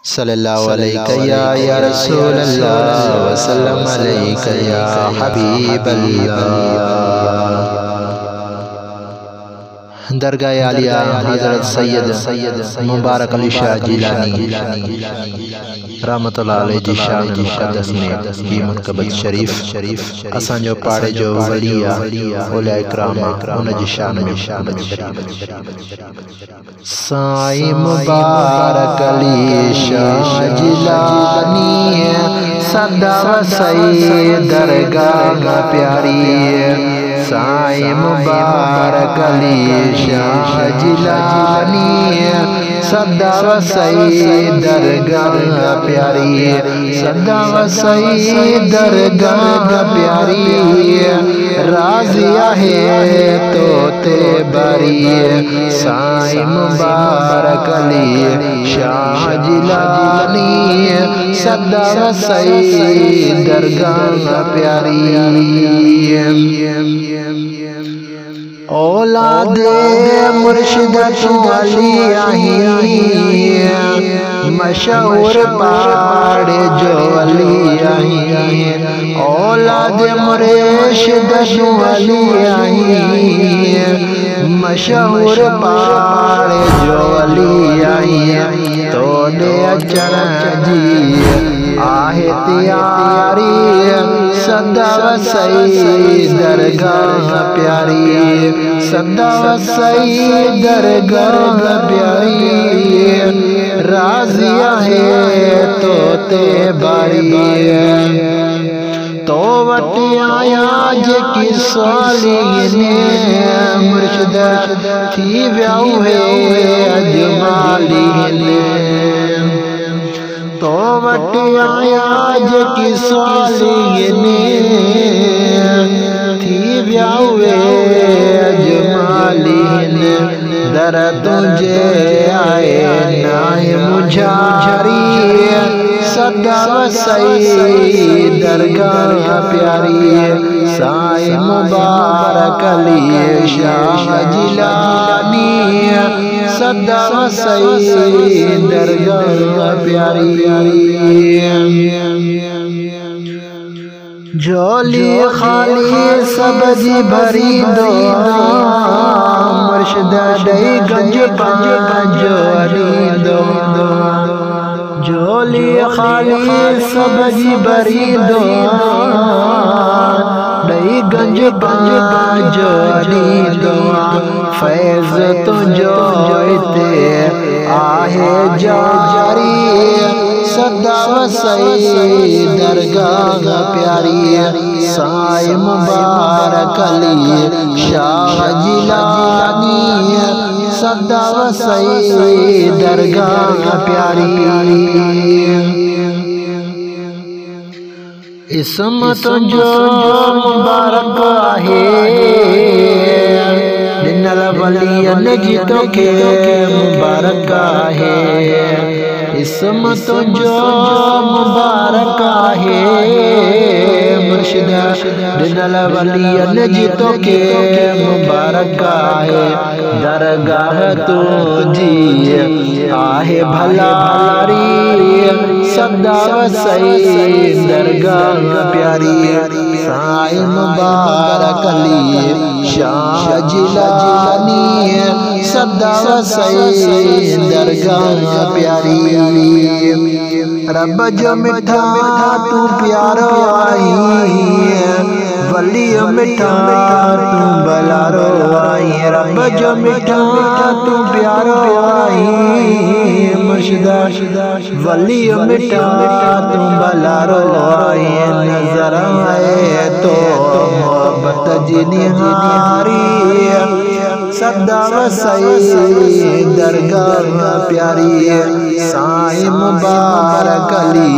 सल्लल्लाहु अलैका या रसूल अल्लाह वसल्लम अलैका या हबीब अल्लाह। दरगाह आलिया हज़रत सैयद मुबारक अली शाह जिलानी रहमतुल्लाह अलैह जी शान मुक़द्दस में ही मुनक़बत शरीफ असांजो पाड़े जो वलिया औलिया इकराम उन जी शान में साईं मुबारक अली शाह जिलानी सदा वसई दरगाह प्यारी। साईं मुबारक अली शाह जिलानी सदा वसई दरगाह प्यारी। सदा वसई दरगाह प्यारी राज़िया है तो ते बारी। साईं मुबारक अली शाह जिलानी सदा वसई दरगाह प्यारी। औलादे मुर्शिद तू अली आई मशहूर पाड़े जो अली आई। औलादे मुर्शिद तू अली आई मशहूर पाड़े जो अली आई। तो दे अचण जी आहे त्यारी सदा वसई दरगाह प्यारी। सदा वसई दरगाह प्यारी राज़िया है तो ते बारी। तो वटी आया जेकी साली मुर्शिद थी व्याऊ है अजमाली तो वटी आया जेकी साली थी व्याऊ अजमाली दर तुझे आए नाए मुझारी। सदा वसई दरगाह प्यारी। साईं मुबारक अली शाह जिलानी सदा वसई दरगाह प्यारी। झोली खाली सब्जी भरी दो मुर्शिद दई गंज जोड़ी दो। झोली खाली सब्जी भरी दो दई गंज जोड़ी दो। फैज़ तुझो आहे जारी सदा वसई दरगाह प्यारी। साईं मुबारक अली शाह जिलानी सदा वसई दरगाह प्यारी। इसमत जो मुबारक आहे दिनल वलियन जी तोखे मुबारक आहे। इसमत जो मुबारक आहे मुर्शिद दिनल वलियन जी तोखे मुबारक आहे। दरगाह तुझी आहे भला भारी सदा वसई दरगाह प्यारी। साईं मुबारक अली शाह जिलानी सदा वसई दरगाह प्यारी। रब जो मिठा तू प्यारो आई वली मिठा तू बलारो आई। रब जो मिठा तू प्यारो आई मुर्शिदा वली मिठा तू बलारो आई। नजर आए तो मोहब्बत जी निहारी सदा वसई दरगाह प्यारी। साईं मुबारक अली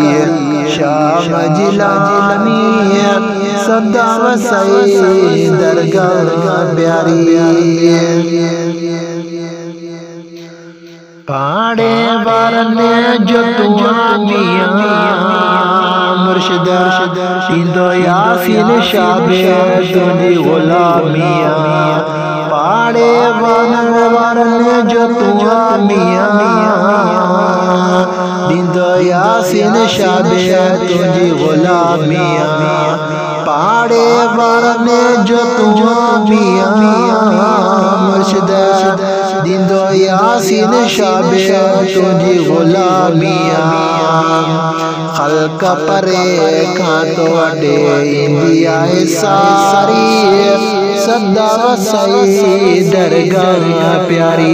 शाह जिलानी सदा वसई दरगाह प्यारी। पाड़े वारने जो तू मियां मुर्शिद इंदो यासीन शाबे तुझी गुलामिया। पाड़े वारने जो तू मियां यासीन शाबे तुझी गुलामिया पाड़े वरने जो तू मिया मुर्शिद दिंदो यासीन शाबे तुझी गुलामिया खल्क परे खां तो अडे इंदिया सारी सदा वसई दरगाह प्यारी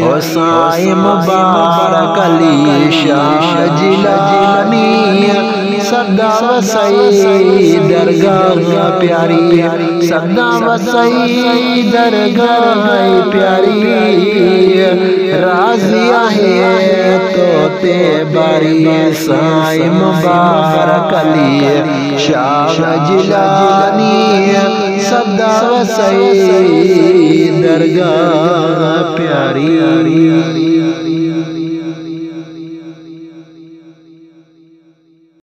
ओ साईं मुबारक अली शाह जिलानी सदा वसई दरगाह प्यारी सदा वसई दरगाह प्यारी राज़िया है तो ते बारी साईं मुबारक अली शाह जिलानी सदा वसई दरगाह प्यारी।